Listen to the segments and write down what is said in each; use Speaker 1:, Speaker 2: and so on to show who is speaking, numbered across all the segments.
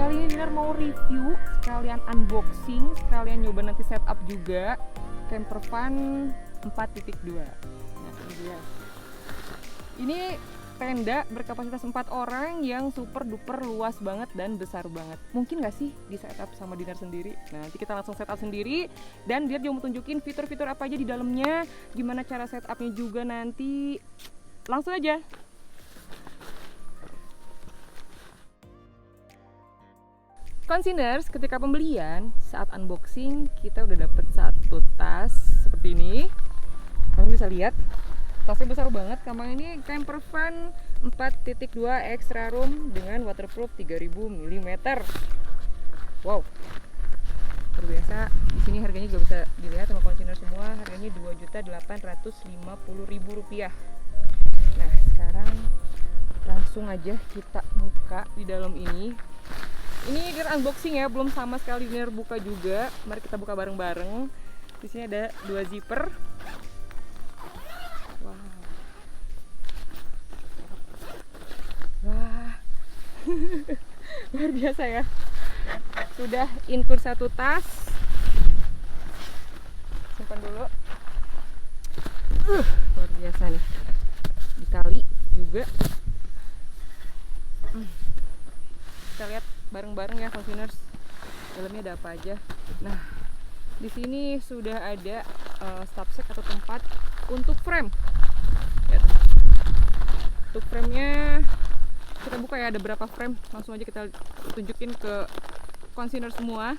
Speaker 1: Kali ini Dinar mau review, sekalian unboxing, sekalian nyoba nanti setup juga Campervan 4.2. Nah, ini dia. Ini tenda berkapasitas 4 orang yang super duper luas banget dan besar banget. Mungkin nggak sih di setup sama Dinar sendiri? Nah, nanti kita langsung setup sendiri dan dia juga mau tunjukin fitur-fitur apa aja di dalamnya, gimana cara setupnya juga nanti. Langsung aja. Consigners, ketika pembelian, saat unboxing kita udah dapet satu tas seperti ini. Kamu bisa lihat, tasnya besar banget. Kamang ini Campervan 4.2 extra room dengan waterproof 3000 mm. Wow, luar biasa. Di sini harganya juga bisa dilihat sama consigners semua. Harganya Rp2.850.000. Nah, sekarang langsung aja kita buka di dalam ini. Ini Dinar unboxing ya, belum sama sekali Dinar buka juga. Mari kita buka bareng-bareng. Di sini ada 2 zipper. Wow. Wah. Luar biasa ya. Sudah include satu tas. Simpan dulu. Luar biasa nih. Ditali juga. Kita lihat bareng-bareng ya consigners, dalamnya ada apa aja. Nah, di sini sudah ada stopset atau tempat untuk frame. Lihat. Untuk framenya kita buka ya, ada berapa frame. Langsung aja kita tunjukin ke consigners semua.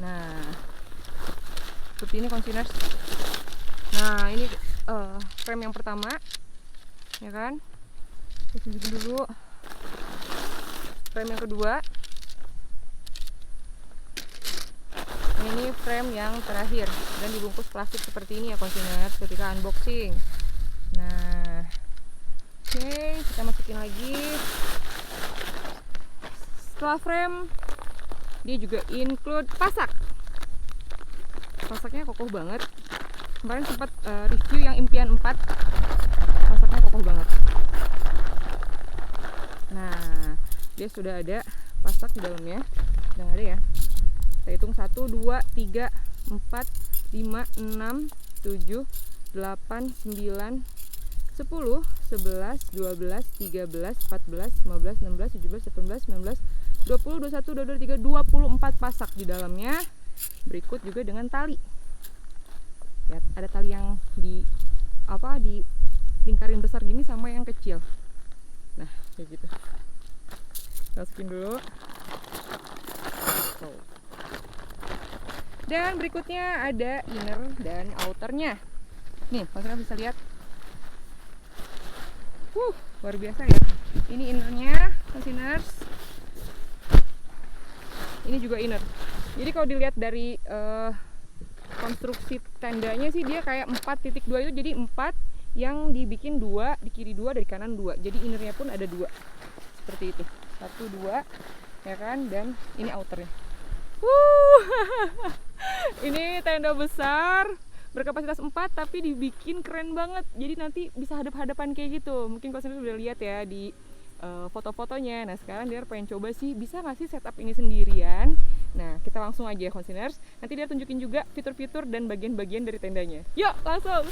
Speaker 1: Nah, seperti ini consigners. Nah, ini frame yang pertama, ya kan? Kita tunjukin dulu. Frame yang kedua. Ini frame yang terakhir dan dibungkus plastik seperti ini ya consigners ketika unboxing. Nah, oke, kita masukin lagi. Setelah frame, dia juga include pasak. Pasaknya kokoh banget. Kemarin sempat review yang impian 4, pasaknya kokoh banget. Nah, dia sudah ada pasak di dalamnya. Udah ada ya. Kita hitung 1, 2, 3, 4, 5, 6, 7, 8, 9, 10, 11, 12, 13, 14, 15, 16, 17, 18, 19, 20, 21, 22, 23, 24 pasak di dalamnya. Berikut juga dengan tali. Lihat, ada tali yang di lingkarin besar gini sama yang kecil. Nah, kayak gitu. Masukin dulu. Dan berikutnya ada inner dan outernya. Nih, kalian bisa lihat. Luar biasa ya. Ini innernya, consigners. Ini juga inner. Jadi kalau dilihat dari konstruksi tendanya sih dia kayak 4.2 itu, jadi 4 yang dibikin 2, di kiri 2, dari kanan 2. Jadi innernya pun ada 2. Seperti itu. 1, 2, ya kan? Dan ini outernya. Ini tenda besar berkapasitas 4 tapi dibikin keren banget. Jadi nanti bisa hadap-hadapan kayak gitu. Mungkin kalian udah lihat ya di foto-fotonya. Nah, sekarang dia pengen coba sih, bisa nggak sih setup ini sendirian. Nah, kita langsung aja ya consigners. Nanti dia tunjukin juga fitur-fitur dan bagian-bagian dari tendanya. Yuk, langsung.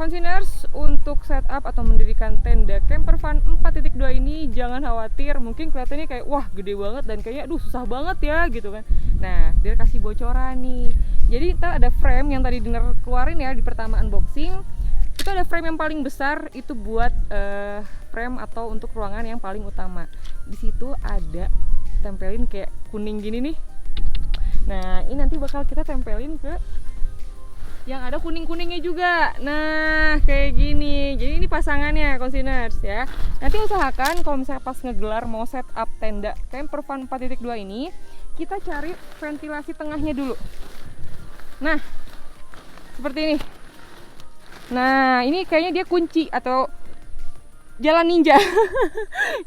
Speaker 1: Consigners, untuk setup atau mendirikan tenda Campervan 4.2 ini jangan khawatir. Mungkin kelihatannya kayak wah gede banget dan kayaknya aduh susah banget ya gitu kan. Nah, dia kasih bocoran nih. Jadi kita ada frame yang tadi Dinar keluarin ya di pertama unboxing. Kita ada frame yang paling besar, itu buat frame atau untuk ruangan yang paling utama. Di situ ada tempelin kayak kuning gini nih. Nah ini nanti bakal kita tempelin ke yang ada kuning-kuningnya juga. Nah kayak gini. Jadi ini pasangannya consigners ya. Nanti usahakan kalau misalnya pas ngegelar mau setup tenda Campervan 4.2 ini, kita cari ventilasi tengahnya dulu. Nah seperti ini. Nah ini kayaknya dia kunci atau jalan ninja.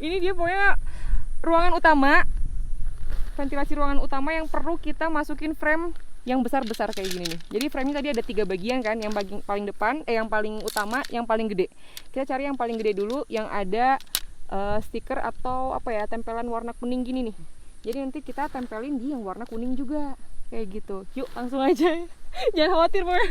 Speaker 1: Ini dia pokoknya ruangan utama, ventilasi ruangan utama yang perlu kita masukin frame yang besar-besar kayak gini nih. Jadi frame-nya tadi ada 3 bagian kan, yang paling depan, yang paling utama, yang paling gede. Kita cari yang paling gede dulu, yang ada stiker atau apa ya, tempelan warna kuning gini nih. Jadi nanti kita tempelin di yang warna kuning juga, kayak gitu. Yuk langsung aja, jangan khawatir boy.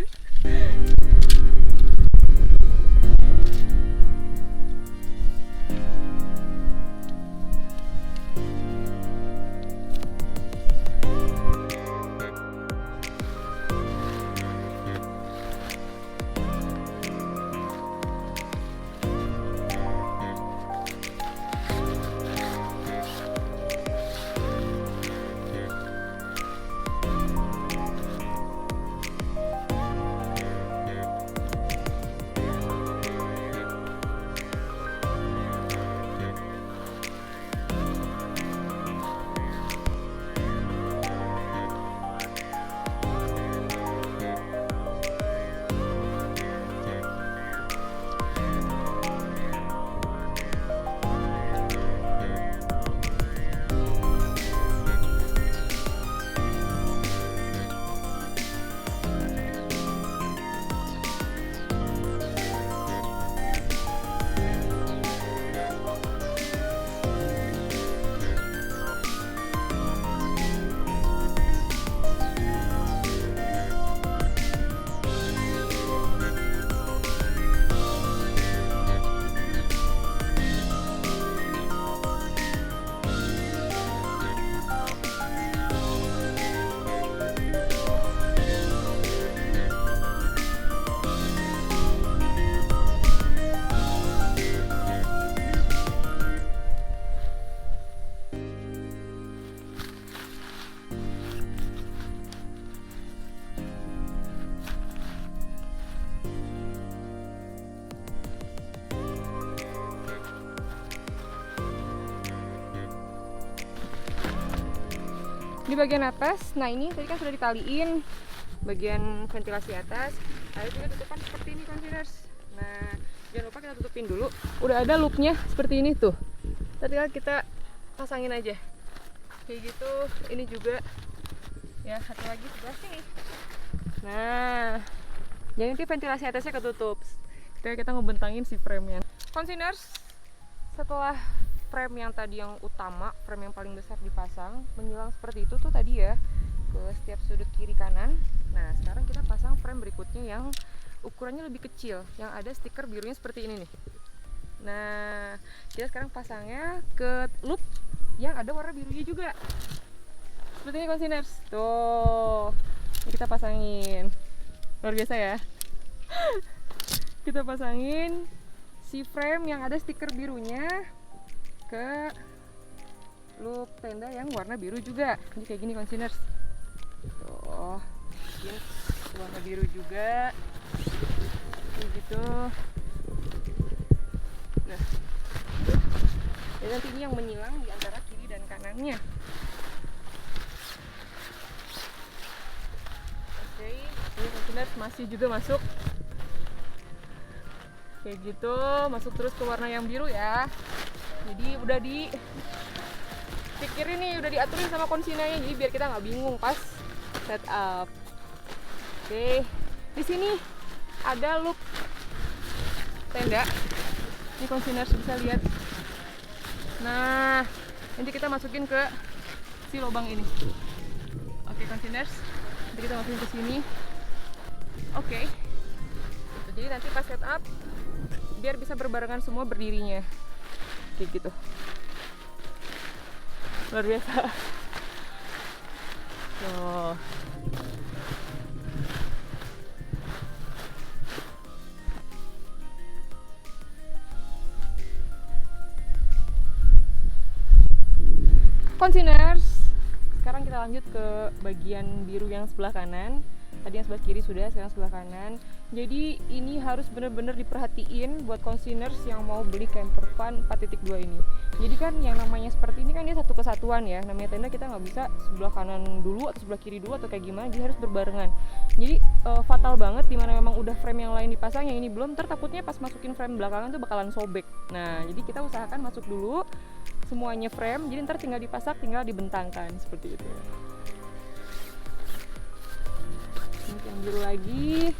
Speaker 1: Di bagian atas, nah ini tadi kan sudah ditaliin bagian ventilasi atas. Lalu kita tutupkan seperti ini containers. Nah jangan lupa kita tutupin dulu. Udah ada loopnya seperti ini tuh. Tadi kita pasangin aja kayak gitu. Ini juga ya, satu lagi sebelah sini. Nah jadi nanti ventilasi atasnya ketutup. Kita ngebentangin si frame-nya. Containers, setelah frame yang tadi yang utama, frame yang paling besar dipasang, menyilang seperti itu tuh tadi ya, ke setiap sudut kiri kanan. Nah sekarang kita pasang frame berikutnya yang ukurannya lebih kecil, yang ada stiker birunya seperti ini nih. Nah kita sekarang pasangnya ke loop yang ada warna birunya juga, seperti ini containers. Tuh ini kita pasangin, luar biasa ya. Kita pasangin si frame yang ada stiker birunya ke loop tenda yang warna biru juga. Jadi kayak gini containers. Tuh, ini warna biru juga. Kayak gitu. Nah, jadi nanti ini yang menyilang di antara kiri dan kanannya. Oke, ini containers masih juga masuk. Kayak gitu, masuk terus ke warna yang biru ya. Jadi udah dipikirin nih, udah diaturin sama konsinanya, jadi biar kita nggak bingung pas setup. Oke, di sini ada loop tenda. Ini konsiners bisa lihat. Nah, nanti kita masukin ke si lubang ini. Oke konsiners, nanti kita masukin ke sini. Oke. Jadi nanti pas setup biar bisa berbarengan semua berdirinya. Kayak gitu, luar biasa. Tuh. Containers, sekarang sekarang kita lanjut ke bagian biru yang sebelah kanan. Tadi yang sebelah kiri sudah, sekarang sebelah kanan. Jadi ini harus benar-benar diperhatiin buat consigners yang mau beli camper van 4.2 ini. Jadi kan yang namanya seperti ini kan dia satu kesatuan ya. Namanya tenda kita nggak bisa sebelah kanan dulu atau sebelah kiri dulu atau kayak gimana. Dia harus berbarengan. Jadi fatal banget dimana memang udah frame yang lain dipasang, yang ini belum. Ntar takutnya pas masukin frame belakangan tuh bakalan sobek. Nah jadi kita usahakan masuk dulu semuanya frame. Jadi ntar tinggal dipasak, tinggal dibentangkan seperti itu. Yang biru lagi.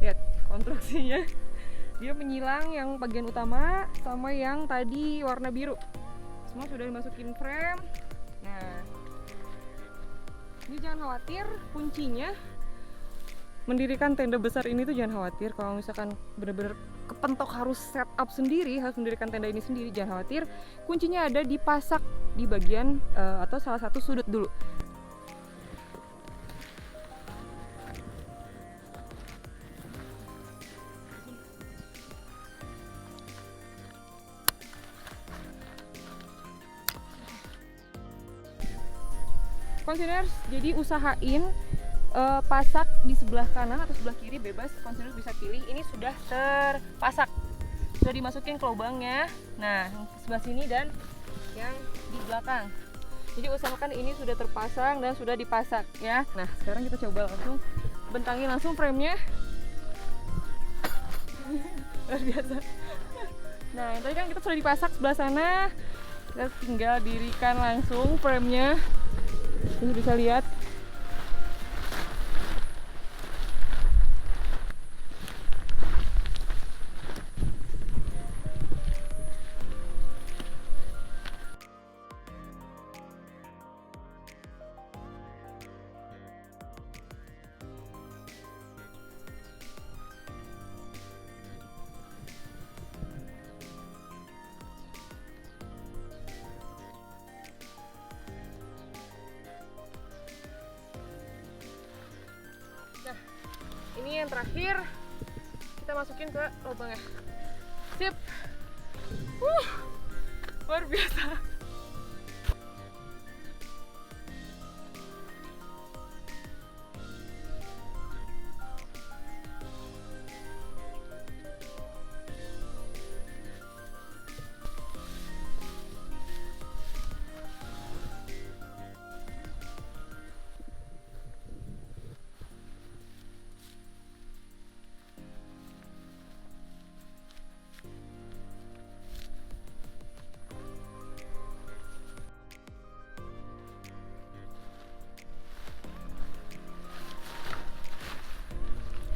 Speaker 1: Lihat konstruksinya, dia menyilang yang bagian utama sama yang tadi warna biru. Semua sudah dimasukin frame. Nah, ini jangan khawatir, kuncinya mendirikan tenda besar ini tuh jangan khawatir. Kalau misalkan bener-bener kepentok harus setup sendiri, harus mendirikan tenda ini sendiri, jangan khawatir. Kuncinya ada di pasak di bagian atau salah satu sudut dulu. Consigners, jadi usahain pasak di sebelah kanan atau sebelah kiri, bebas consigners bisa pilih. Ini sudah terpasak, sudah dimasukin ke lubangnya. Nah, sebelah sini dan yang di belakang. Jadi usahakan ini sudah terpasang dan sudah dipasak ya. Nah, sekarang kita coba langsung bentangin langsung frame-nya. Luar biasa. Nah, yang tadi kan kita sudah dipasak sebelah sana. Kita tinggal dirikan langsung frame-nya. Ini bisa lihat. Nah, ini yang terakhir kita masukin ke lubangnya. Sip. Luar biasa.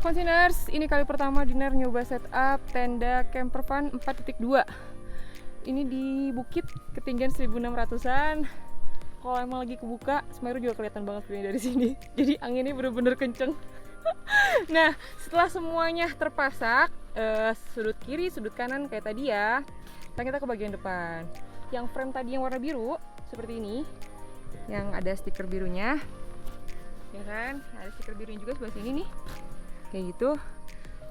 Speaker 1: Consigners, ini kali pertama Dinar nyoba setup tenda camper van 4.2. Ini di bukit ketinggian 1600-an. Kalau emang lagi kebuka, Semeru juga kelihatan banget dari sini. Jadi anginnya bener-bener kenceng. Nah, setelah semuanya terpasak, sudut kiri, sudut kanan kayak tadi ya. Sekarang kita ke bagian depan. Yang frame tadi yang warna biru seperti ini, yang ada stiker birunya, ya kan? Ada stiker birunya juga sebelah sini nih. Kayak gitu.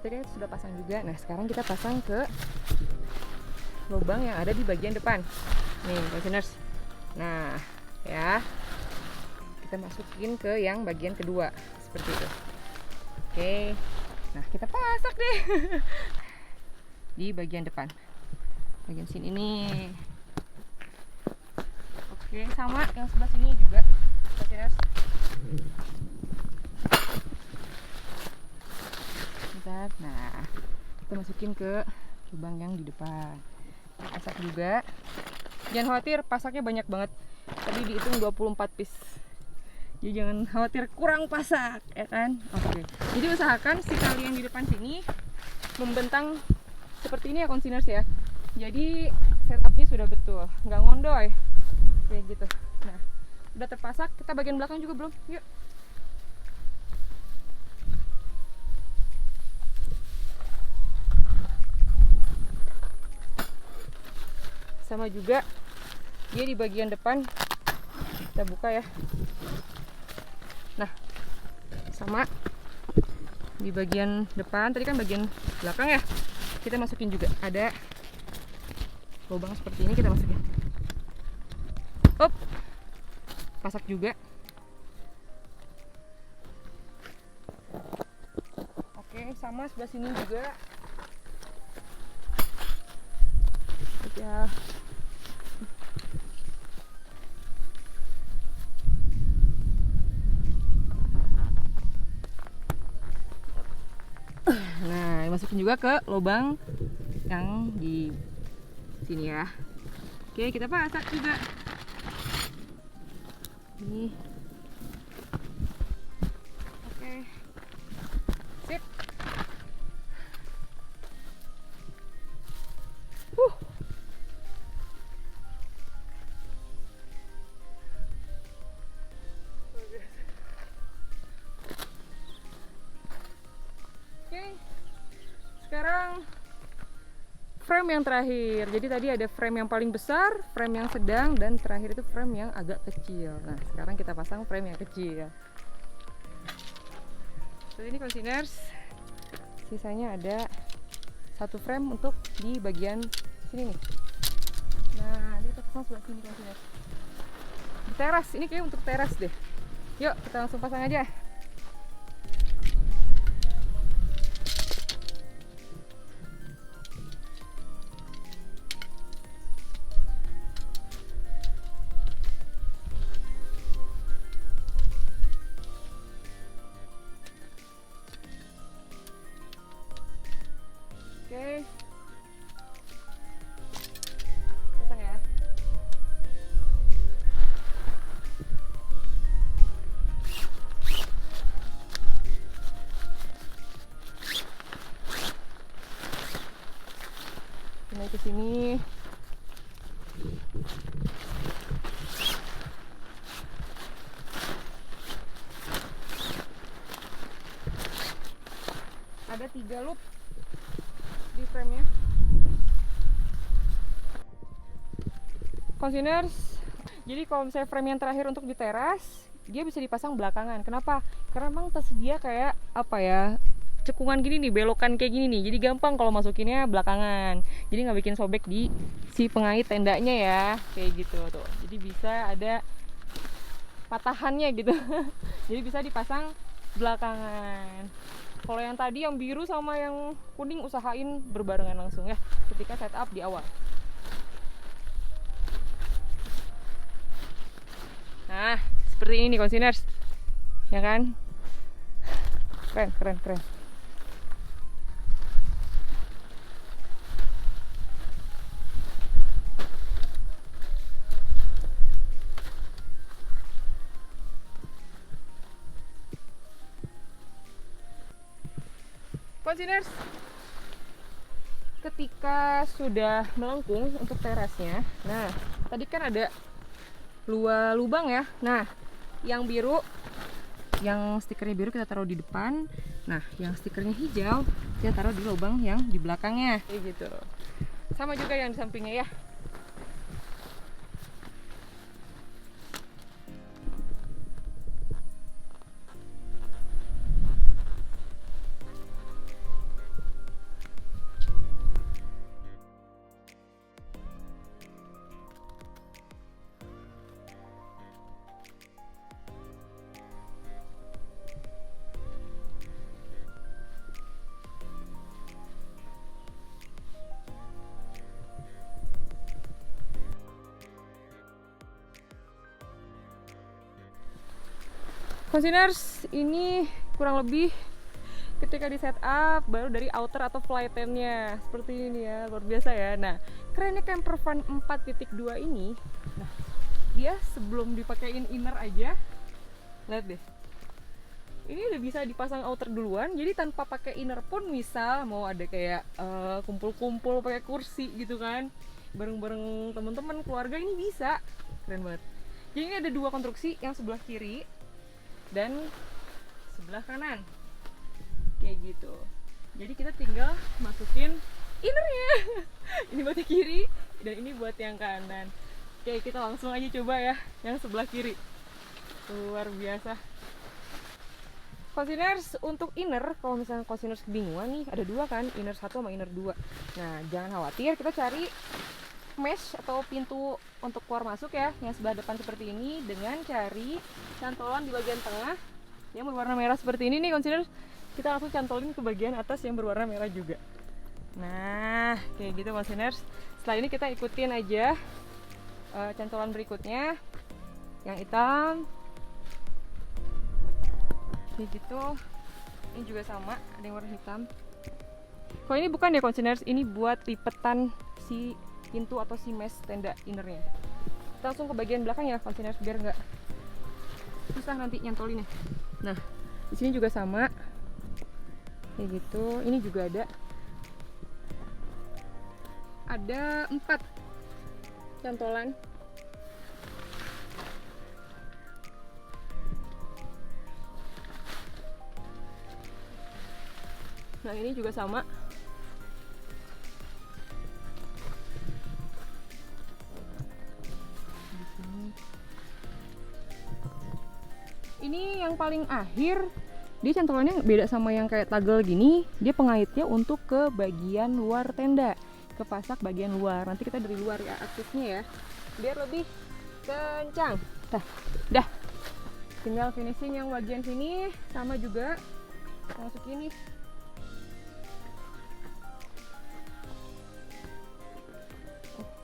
Speaker 1: Jadi sudah pasang juga. Nah, sekarang kita pasang ke lubang yang ada di bagian depan. Nih, consigners. Nah, ya. Kita masukin ke yang bagian kedua seperti itu. Oke. Nah, kita pasak deh. Di bagian depan. Bagian sini nih. Oke, sama yang sebelah sini juga. Consigners. Nah, kita masukin ke lubang yang di depan. Kita pasak juga. Jangan khawatir, pasaknya banyak banget. Tadi dihitung 24 piece. Jadi jangan khawatir kurang pasak, ya kan? Oke. Jadi usahakan si tali yang di depan sini membentang seperti ini ya, consigners ya. Jadi setupnya sudah betul, nggak ngondoy. Kayak gitu. Nah, udah terpasak. Kita bagian belakang juga belum? Yuk. Sama juga dia di bagian depan, kita buka ya. Nah, sama di bagian depan, tadi kan bagian belakang ya, kita masukin juga. Ada lubang seperti ini, kita masukin. Up, pasak juga. Oke, sama sebelah sini juga. Ya. Nah, masukin juga ke lubang yang di sini ya. Oke, kita pasak juga. Ini. Oke. Sip. Sekarang frame yang terakhir. Jadi tadi ada frame yang paling besar, frame yang sedang, dan terakhir itu frame yang agak kecil. Nah, sekarang kita pasang frame yang kecil. Jadi ini containers, sisanya ada satu frame untuk di bagian sini nih. Nah, ini kita pasang sebelah sini containers. Di teras, ini kayak untuk teras deh. Yuk, kita langsung pasang aja. Oke, pasang ya. Naik ke sini. Ada 3 loop di frame-nya. Containers. Jadi kalau misalnya frame yang terakhir untuk di teras, dia bisa dipasang belakangan. Kenapa? Karena memang tersedia kayak apa ya, cekungan gini nih, belokan kayak gini nih. Jadi gampang kalau masukinnya belakangan. Jadi nggak bikin sobek di si pengait tendanya ya, kayak gitu tuh. Jadi bisa ada patahannya gitu. Jadi bisa dipasang belakangan. Kalau yang tadi yang biru sama yang kuning usahain berbarengan langsung ya ketika setup di awal. Nah, seperti ini containers. Ya kan? Keren, keren, keren. Containers, ketika sudah melengkung untuk terasnya, nah tadi kan ada 2 lubang ya. Nah, yang biru, yang stikernya biru kita taruh di depan. Nah, yang stikernya hijau kita taruh di lubang yang di belakangnya, kayak gitu. Sama juga yang di sampingnya ya. Containers ini kurang lebih ketika di setup baru dari outer atau flytennya seperti ini ya, luar biasa ya. Nah, kerennya campervan 4.2 ini, nah dia sebelum dipakein inner aja, lihat deh, ini udah bisa dipasang outer duluan. Jadi tanpa pakai inner pun, misal mau ada kayak kumpul-kumpul pakai kursi gitu kan, bareng-bareng teman-teman keluarga, ini bisa. Keren banget. Jadi ini ada 2 konstruksi, yang sebelah kiri dan sebelah kanan kayak gitu. Jadi kita tinggal masukin innernya. Ini bagian kiri, dan ini buat yang kanan. Oke, kita langsung aja coba ya yang sebelah kiri. Luar biasa. Containers untuk inner, kalau misalnya containers kebingungan nih, ada dua kan, inner 1 sama inner 2. Nah, jangan khawatir, kita cari mesh atau pintu untuk keluar masuk ya, yang sebelah depan seperti ini, dengan cari cantolan di bagian tengah yang berwarna merah seperti ini nih containers. Kita langsung cantolin ke bagian atas yang berwarna merah juga. Nah, kayak gitu containers. Setelah ini kita ikutin aja cantolan berikutnya yang hitam. Kayak gitu. Ini juga sama, ada yang warna hitam. Kalau ini bukan ya containers, ini buat lipetan si pintu atau si mesh tenda innernya. Kita langsung ke bagian belakang ya containers, biar nggak susah nanti nyantolinnya. Nah, di sini juga sama, kayak gitu. Ini juga ada 4 cantolan. Nah, ini juga sama. Ini yang paling akhir, dia cantolannya beda sama yang kayak tagel gini. Dia pengaitnya untuk ke bagian luar tenda, ke pasak bagian luar. Nanti kita dari luar ya aksesnya ya, biar lebih kencang. Dah. Tinggal finishing yang bagian sini, sama juga masukin nih.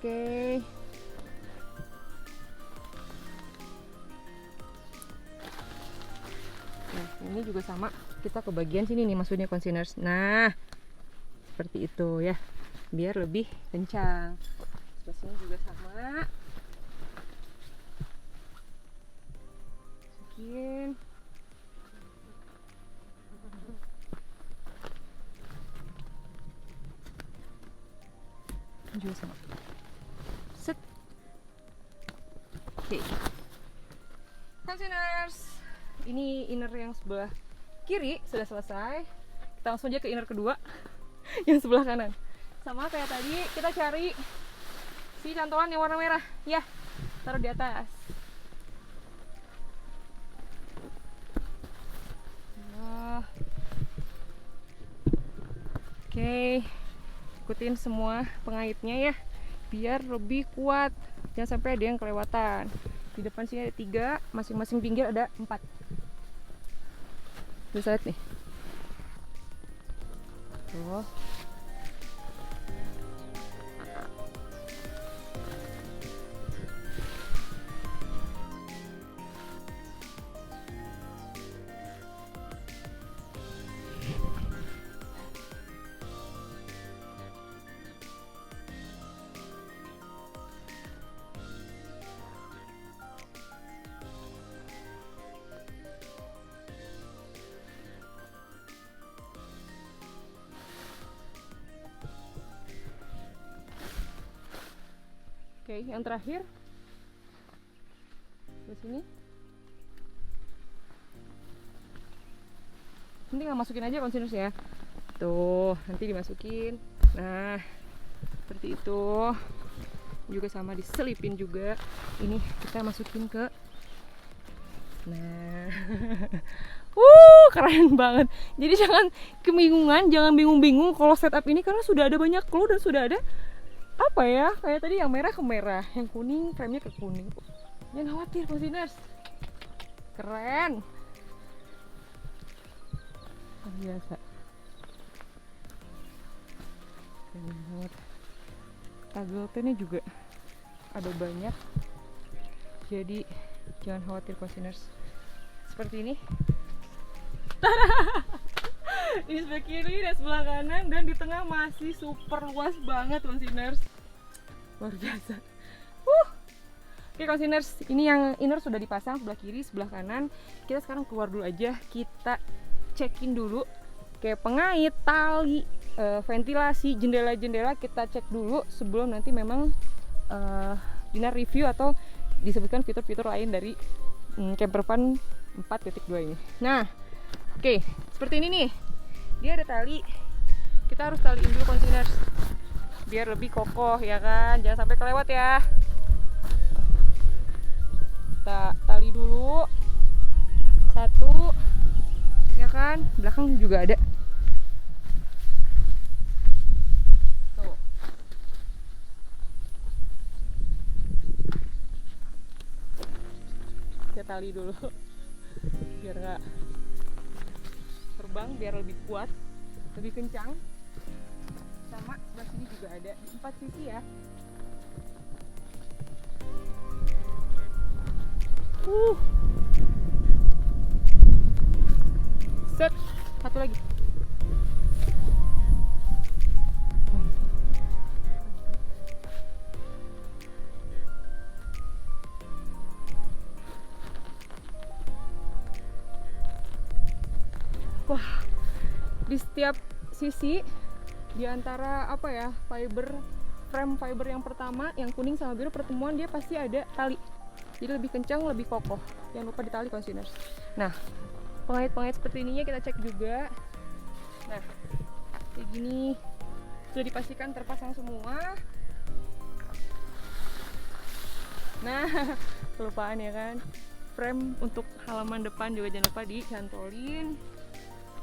Speaker 1: Oke. Nah, ini juga sama. Kita ke bagian sini nih maksudnya containers. Nah, seperti itu ya. Biar lebih kencang. Terus ini juga sama. Masukin. Ini juga sama. Set. Oke. Containers. Ini inner yang sebelah kiri sudah selesai. Kita langsung aja ke inner kedua yang sebelah kanan. Sama kayak tadi, kita cari si cantolan yang warna merah. Ya, taruh di atas. Oke, ikutin semua pengaitnya ya, biar lebih kuat. Jangan sampai ada yang kelewatan. Di depan sini ada 3, masing-masing pinggir ada 4. Bisa lihat nih. Tuh. Oke, yang terakhir di sini. Ini tinggal masukin aja containers ya. Tuh, nanti dimasukin. Nah, seperti itu. Juga sama diselipin juga. Ini kita masukin ke. Nah. Keren banget. Jadi jangan kebingungan, jangan bingung-bingung kalau setup ini, karena sudah ada banyak clue dan sudah ada apa ya, kayak tadi yang merah ke merah, yang kuning frame-nya ke kuning. Jangan khawatir containers, keren, biasa, keren banget. Tagel-nya juga ada banyak, jadi jangan khawatir containers. Seperti ini. Ini sebelah kiri dan sebelah kanan, dan di tengah masih super luas banget containers, luar biasa. Oke containers, ini yang inner sudah dipasang sebelah kiri, sebelah kanan. Kita sekarang keluar dulu aja, kita cekin dulu kayak pengait, tali, ventilasi, jendela-jendela kita cek dulu sebelum nanti memang Dinar review atau disebutkan fitur-fitur lain dari Campervan 4.2 ini. Nah, oke, seperti ini nih. Dia ada tali. Kita harus taliin dulu containers biar lebih kokoh ya kan, jangan sampai kelewat ya. Kita tali dulu satu ya kan, belakang juga ada tuh. Kita tali dulu biar nggak terbang, biar lebih kuat, lebih kencang. Sama sebelah sini juga ada di 4 sisi ya. Set, satu lagi. Wah, di setiap sisi di antara apa ya, frame fiber yang pertama yang kuning sama biru pertemuan dia pasti ada tali, jadi lebih kencang, lebih kokoh. Jangan lupa ditali konsiners. Nah, pengait-pengait seperti ininya kita cek juga. Nah, kayak gini sudah dipastikan terpasang semua. Nah, kelupaan ya kan, frame untuk halaman depan juga jangan lupa dicantolin.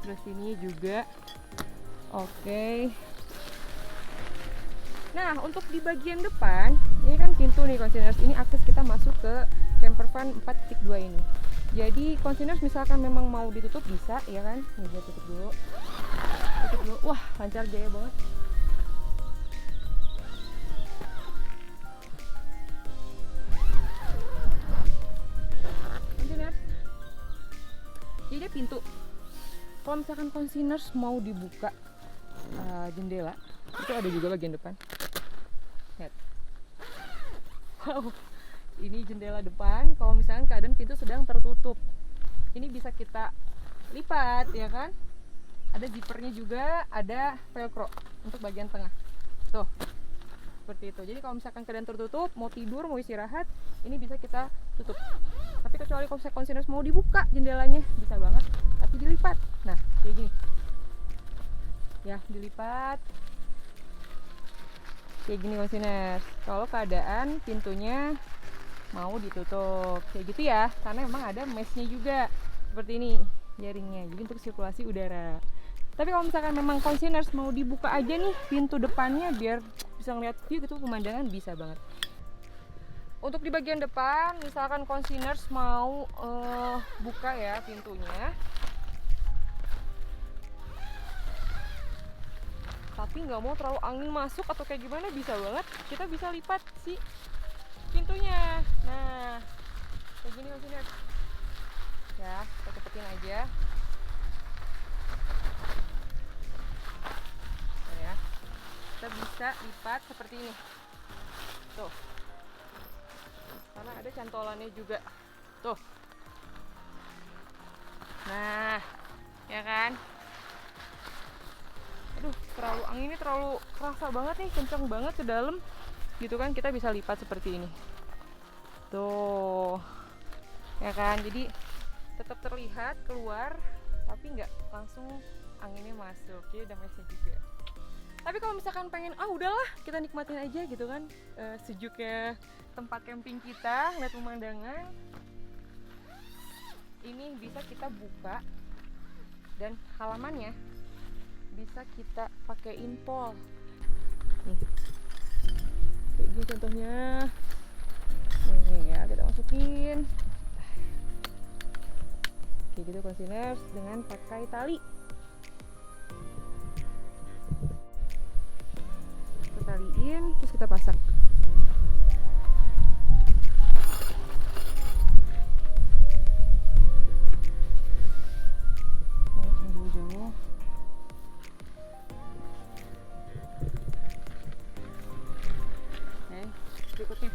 Speaker 1: Terus sini juga. Oke. Nah, untuk di bagian depan, ini kan pintu nih konsiners. Ini akses kita masuk ke campervan 4.2 ini. Jadi konsiners misalkan memang mau ditutup bisa ya kan. Nih dia tutup dulu. Tutup dulu. Wah, lancar jaya banget. Konsiners. Jadi dia pintu. Kalau misalkan konsiners mau dibuka jendela, itu ada juga bagian depan. Lihat. Wow, ini jendela depan. Kalau misalkan keadaan pintu sedang tertutup, ini bisa kita lipat ya kan. Ada zippernya juga, ada velcro untuk bagian tengah. Tuh, seperti itu. Jadi kalau misalkan keadaan tertutup, mau tidur, mau istirahat, ini bisa kita tutup. Tapi kecuali kalau misalkan konsiners mau dibuka jendelanya, bisa banget. Tapi dilipat. Nah, kayak gini. Ya, dilipat kayak gini konsiners. Kalau keadaan pintunya mau ditutup kayak gitu ya, karena memang ada meshnya juga seperti ini jaringnya, jadi untuk sirkulasi udara. Tapi kalau misalkan memang konsiners mau dibuka aja nih pintu depannya biar bisa ngeliat view gitu, pemandangan, bisa banget. Untuk di bagian depan, misalkan konsiners mau buka ya pintunya, tapi nggak mau terlalu angin masuk atau kayak gimana, bisa banget kita bisa lipat si pintunya. Nah, kayak gini konsiners ya, kita cepetin aja. Nah, ya, kita bisa lipat seperti ini tuh, karena ada cantolannya juga tuh. Nah, ya kan, aduh, anginnya terlalu kerasa banget nih, kenceng banget ke dalam gitu kan, kita bisa lipat seperti ini tuh ya kan. Jadi tetap terlihat keluar tapi nggak langsung anginnya masuk, jadi ada mesnya juga. Tapi kalau misalkan pengen udahlah kita nikmatin aja gitu kan, sejuknya tempat camping kita, lihat pemandangan, ini bisa kita buka dan halamannya bisa kita pakein pol nih, kayak gini contohnya nih ya, kita masukin kayak gitu konsiners dengan pakai tali. Kita taliin terus kita pasang. Jauh-jauh. Berikutnya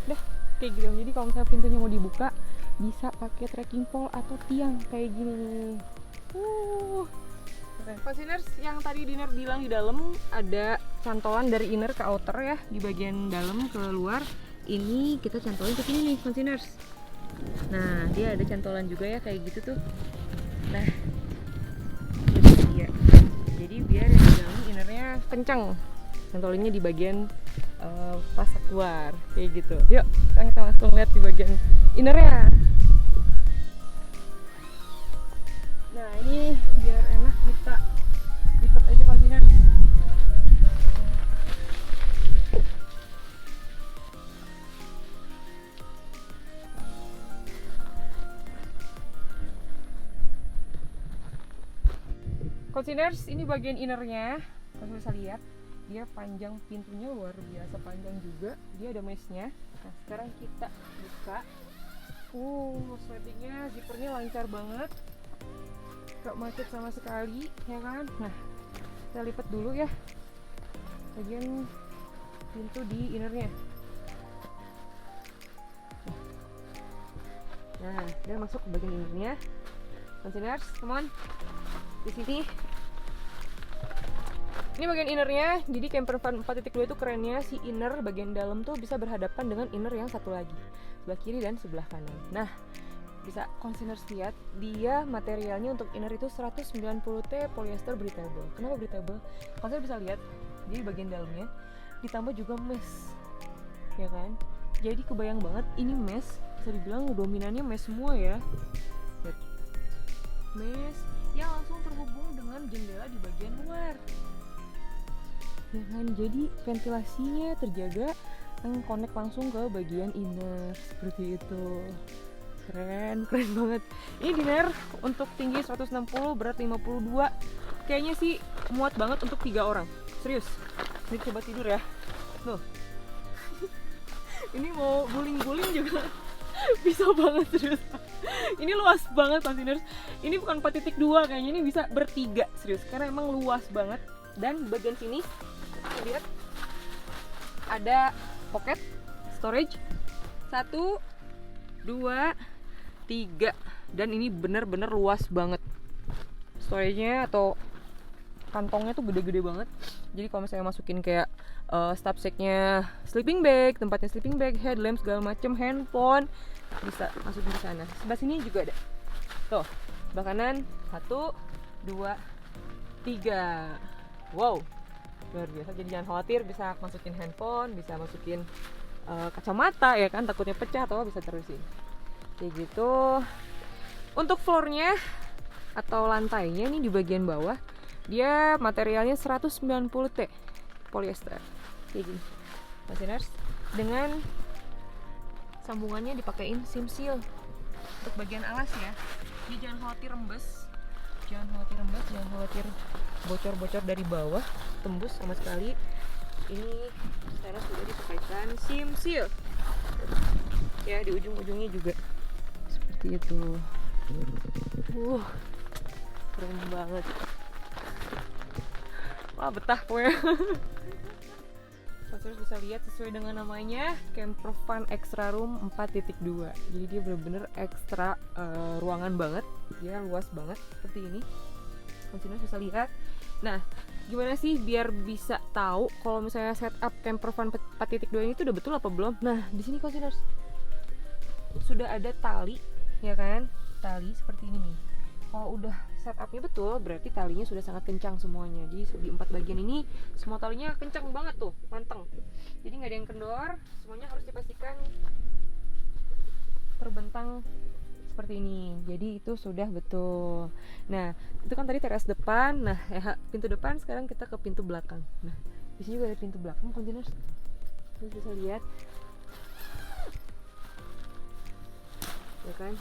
Speaker 1: udah kayak gitu. Jadi kalau misalnya pintunya mau dibuka bisa pakai trekking pole atau tiang kayak gini. Konsiners, yang tadi Diner bilang di dalam ada cantolan dari inner ke outer ya, di bagian dalam ke luar ini kita cantolin ke sini nih containers. Nah dia ada cantolan juga ya kayak gitu tuh. Nah ini dia. Jadi biar yang di dalam innernya kencang, cantolinnya di bagian pasak luar kayak gitu. Yuk sekarang kita langsung lihat di bagian innernya. Nah ini biar enak kita lipat aja kontainer. Containers, ini bagian innernya. Kalian bisa lihat dia panjang, pintunya luar biasa panjang juga. Dia ada meshnya. Nah sekarang kita buka. Sletingnya, zippernya lancar banget, gak macet sama sekali ya kan. Nah kita lipat dulu ya bagian pintu di innernya. Nah dia masuk ke bagian innernya. Containers, come on. Di sini ini bagian innernya. Jadi campervan 4.2 itu kerennya si inner bagian dalam tuh bisa berhadapan dengan inner yang satu lagi, sebelah kiri dan sebelah kanan. Nah bisa containers lihat dia materialnya untuk inner itu 190T polyester breathable. Kenapa breathable? Kalian bisa lihat jadi bagian dalamnya ditambah juga mesh ya kan. Jadi kebayang banget ini mesh, bisa dibilang dominannya mesh semua ya. Lihat. Mesh yang langsung terhubung dengan jendela di bagian luar ya kan. Jadi ventilasinya terjaga dan connect langsung ke bagian inner seperti itu. Keren banget. Ini dinner untuk tinggi 160, berat 52. Kayaknya sih muat banget untuk 3 orang. Serius. Ini coba tidur ya. Tuh. Ini mau guling-guling juga bisa banget, serius. Ini luas banget containers. Ini bukan 4.2 kayaknya, ini bisa bertiga serius karena emang luas banget. Dan bagian sini lihat ada pocket storage 1, 2, 3 dan ini bener-bener luas banget. Storage-nya atau kantongnya tuh gede-gede banget. Jadi kalau misalnya masukin kayak stapsack-nya, sleeping bag, tempatnya sleeping bag, headlamp segala macem, handphone bisa masukin ke sana. Sebelah sini juga ada. Tuh, sebelah kanan 1, 2, 3. Wow, luar biasa. Jadi jangan khawatir, bisa masukin handphone, bisa masukin kacamata ya kan, takutnya pecah atau bisa terusin. Kayak gitu. Untuk floornya atau lantainya nih di bagian bawah, dia materialnya 190T polyester. Kayak gini. Containers dengan sambungannya dipakein seam seal untuk bagian alas ya. Jadi jangan khawatir rembes, jangan khawatir bocor-bocor dari bawah, tembus sama sekali. Ini sekarang sudah dipakaikan seam seal ya di ujung-ujungnya juga seperti itu. Keren banget. Wah betah pokoknya. Terus bisa lihat sesuai dengan namanya campervan extra room 4.2. Jadi dia bener-bener ekstra ruangan banget. Dia luas banget seperti ini. Containers bisa lihat. Nah, gimana sih biar bisa tahu kalau misalnya setup campervan 4.2 ini tuh udah betul apa belum? Nah, di sini containers sudah ada tali, ya kan? Tali seperti ini nih. Kalau udah setupnya betul, berarti talinya sudah sangat kencang semuanya. Jadi di 4 bagian ini semua talinya kencang banget tuh, manteng. Jadi nggak ada yang kendor, semuanya harus dipastikan terbentang seperti ini. Jadi itu sudah betul. Nah, itu kan tadi teras depan. Nah, pintu depan, sekarang kita ke pintu belakang. Nah, di sini juga ada pintu belakang containers. Kalian bisa lihat. Ya kan?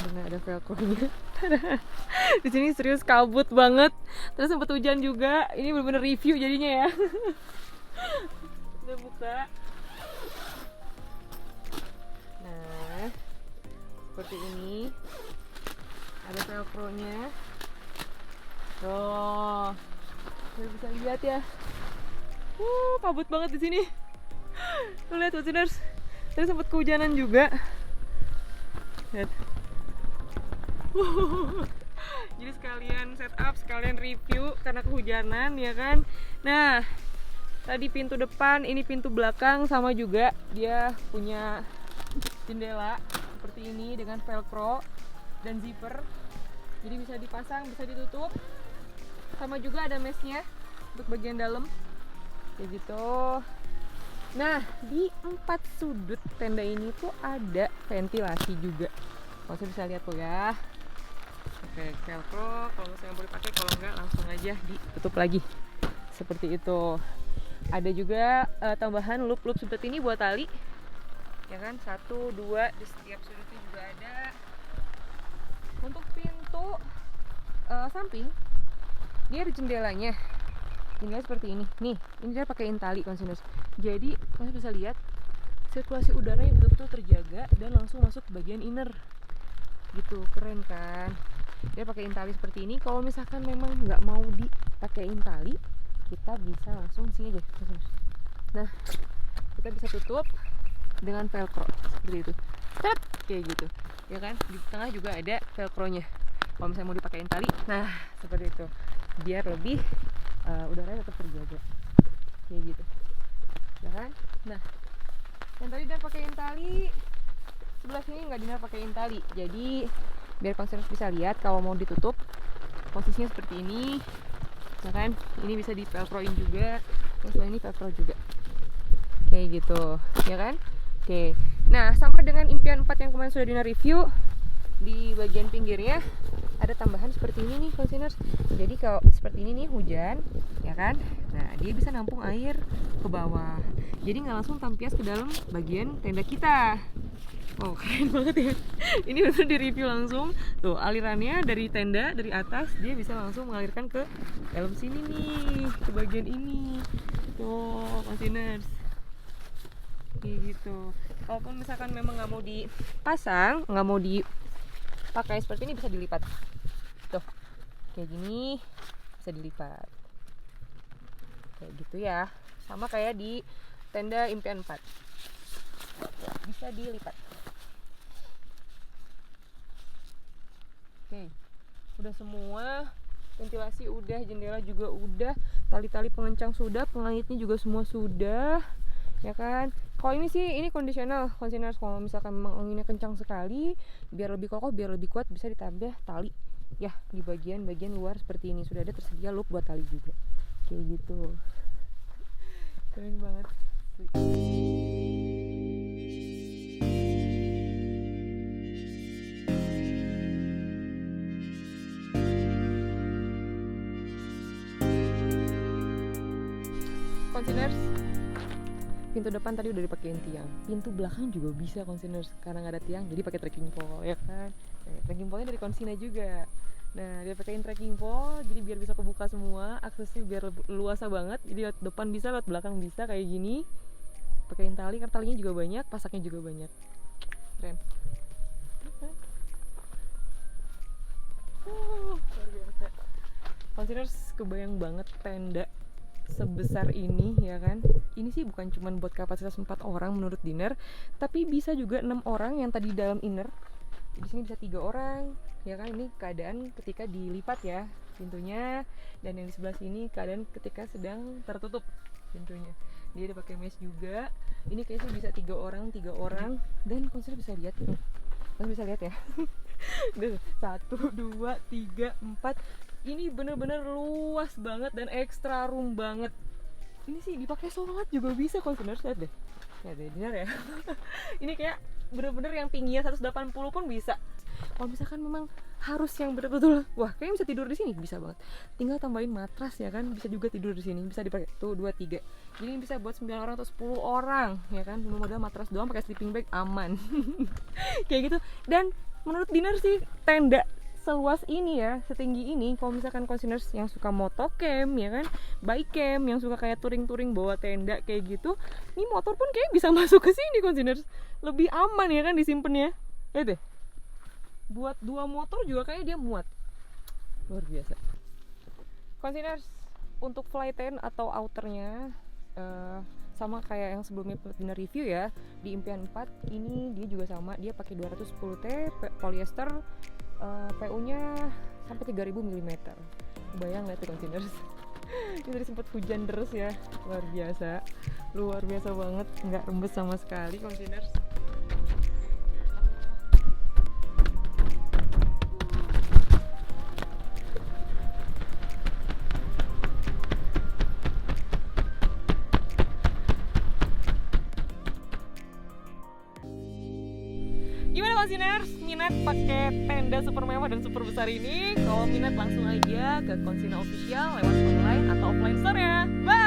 Speaker 1: Nah, ada velcro-nya. Di sini serius kabut banget. Terus sempat hujan juga. Ini benar-benar review jadinya ya. Udah buka. Nah, seperti ini. Ada velcro-nya. Tuh. Kalian bisa lihat ya. Kabut banget di sini. Tuh lihat listeners. Tadi sempat kehujanan juga. Lihat. Jadi sekalian setup, sekalian review karena kehujanan ya kan. Nah, tadi pintu depan, ini pintu belakang, sama juga dia punya jendela seperti ini dengan velcro dan zipper, jadi bisa dipasang, bisa ditutup, sama juga ada meshnya untuk bagian dalam kayak gitu. Nah, di 4 sudut tenda ini tuh ada ventilasi juga, kalau saya bisa lihat tuh ya. Oke, velcro kalau misalnya boleh pakai, kalau enggak langsung aja ditutup lagi seperti itu. Ada juga tambahan loop-loop seperti ini buat tali, ya kan, 1, 2 di setiap sudutnya juga ada. Untuk pintu samping dia ada jendelanya, jendela seperti ini nih, ini dia pakaiin tali konsinus, jadi kalian bisa lihat sirkulasi udara yang betul-betul terjaga dan langsung masuk ke bagian inner gitu, keren kan. Dia pakaiin tali seperti ini. Kalau misalkan memang nggak mau dipakein tali, kita bisa langsung sini aja. Nah, kita bisa tutup dengan velcro seperti itu, kayak gitu, ya kan. Di tengah juga ada velcronya kalau misalnya mau dipakein tali. Nah, seperti itu, biar lebih udaranya tetap terjaga kayak gitu, ya kan. Nah, yang tadi udah pakein tali, sebelah sini nggak Dinar pakein tali, jadi biar konser bisa lihat kalau mau ditutup posisinya seperti ini, ya kan. Ini bisa di velcroin juga, yang sebelah ini velcro juga kayak gitu, ya kan. Oke, nah sama dengan impian 4 yang kemarin sudah Dinar review, di bagian pinggirnya ada tambahan seperti ini nih konsiners. Jadi kalau seperti ini nih hujan, ya kan, nah dia bisa nampung air ke bawah, jadi nggak langsung tampias ke dalam bagian tenda kita. Oh, keren banget ya. Ini udah di review langsung. Tuh, alirannya dari tenda, dari atas dia bisa langsung mengalirkan ke dalam sini nih, ke bagian ini. Tuh, konsiners. Kayak gitu. Kalaupun misalkan memang nggak mau dipasang, nggak mau dipakai seperti ini, bisa dilipat. Tuh, kayak gini bisa dilipat. Kayak gitu ya. Sama kayak di tenda impian 4. Bisa dilipat. Oke, udah semua, ventilasi udah, jendela juga udah, tali-tali pengencang sudah, pengangitnya juga semua sudah, ya kan. Kalau ini sih, ini kondisional konsiners. Kalau misalkan memang anginnya kencang sekali, biar lebih kokoh, biar lebih kuat, bisa ditambah tali ya di bagian luar seperti ini. Sudah ada tersedia loop buat tali juga, kayak gitu. Keren banget. Konsiners, pintu depan tadi udah dipakein tiang, pintu belakang juga bisa konsiners, karena nggak ada tiang jadi pakai trekking pole, ya kan. Trekking pole-nya dari Konsina juga. Nah, dia pakein trekking pole jadi biar bisa kebuka semua, aksesnya biar luasa banget, jadi lewat depan bisa, lewat belakang bisa, kayak gini. Pakein tali, karena talinya juga banyak, pasaknya juga banyak, keren. Luar biasa. Konsiners, kebayang banget tenda sebesar ini, ya kan. Ini sih bukan cuma buat kapasitas 4 orang menurut Dinar, tapi bisa juga 6 orang yang tadi dalam inner. Di sini bisa 3 orang, ya kan. Ini keadaan ketika dilipat ya pintunya, dan yang di sebelah sini keadaan ketika sedang tertutup pintunya. Dia udah pakai mesh juga. Ini kayaknya bisa 3 orang, dan konser bisa lihat tuh. Kalian bisa lihat ya. 1, 2, 3, 4. Ini bener-bener luas banget dan extra room banget. Ini sih dipakai sholat juga bisa konsiners, lihat deh. Ya deh, bener ya. Ini kayak bener-bener yang tingginya 180 pun bisa. Kalau misalkan memang harus yang betul-betul, wah kayaknya bisa tidur di sini, bisa banget. Tinggal tambahin matras, ya kan, bisa juga tidur di sini, bisa dipakai tuh 2, 3. Jadi ini bisa buat 9 orang atau 10 orang, ya kan. Cuma modal matras doang, pakai sleeping bag aman. Kayak gitu. Dan menurut Dinar sih tenda seluas ini ya, setinggi ini, kalau misalkan konsiners yang suka motocamp, ya kan, bike camp, yang suka kayak touring-touring bawa tenda kayak gitu, ini motor pun kayak bisa masuk ke sini konsiners. Lebih aman, ya kan, disimpennya. Lihat deh. Buat 2 motor juga kayak dia muat. Luar biasa. Konsiners, untuk fly tent atau outernya sama kayak yang sebelumnya pernah review ya, di impian 4 ini dia juga sama, dia pakai 210T polyester, PU nya sampai 3000 mm. Bayang lihat konsiners, Ini tadi sempat hujan deras ya, luar biasa banget, nggak rembes sama sekali kontainers. Gimana Konsiners? Minat pakai tenda super mewah dan super besar ini? Kalau minat langsung aja ke Konsina Official lewat online atau offline store ya. Bye!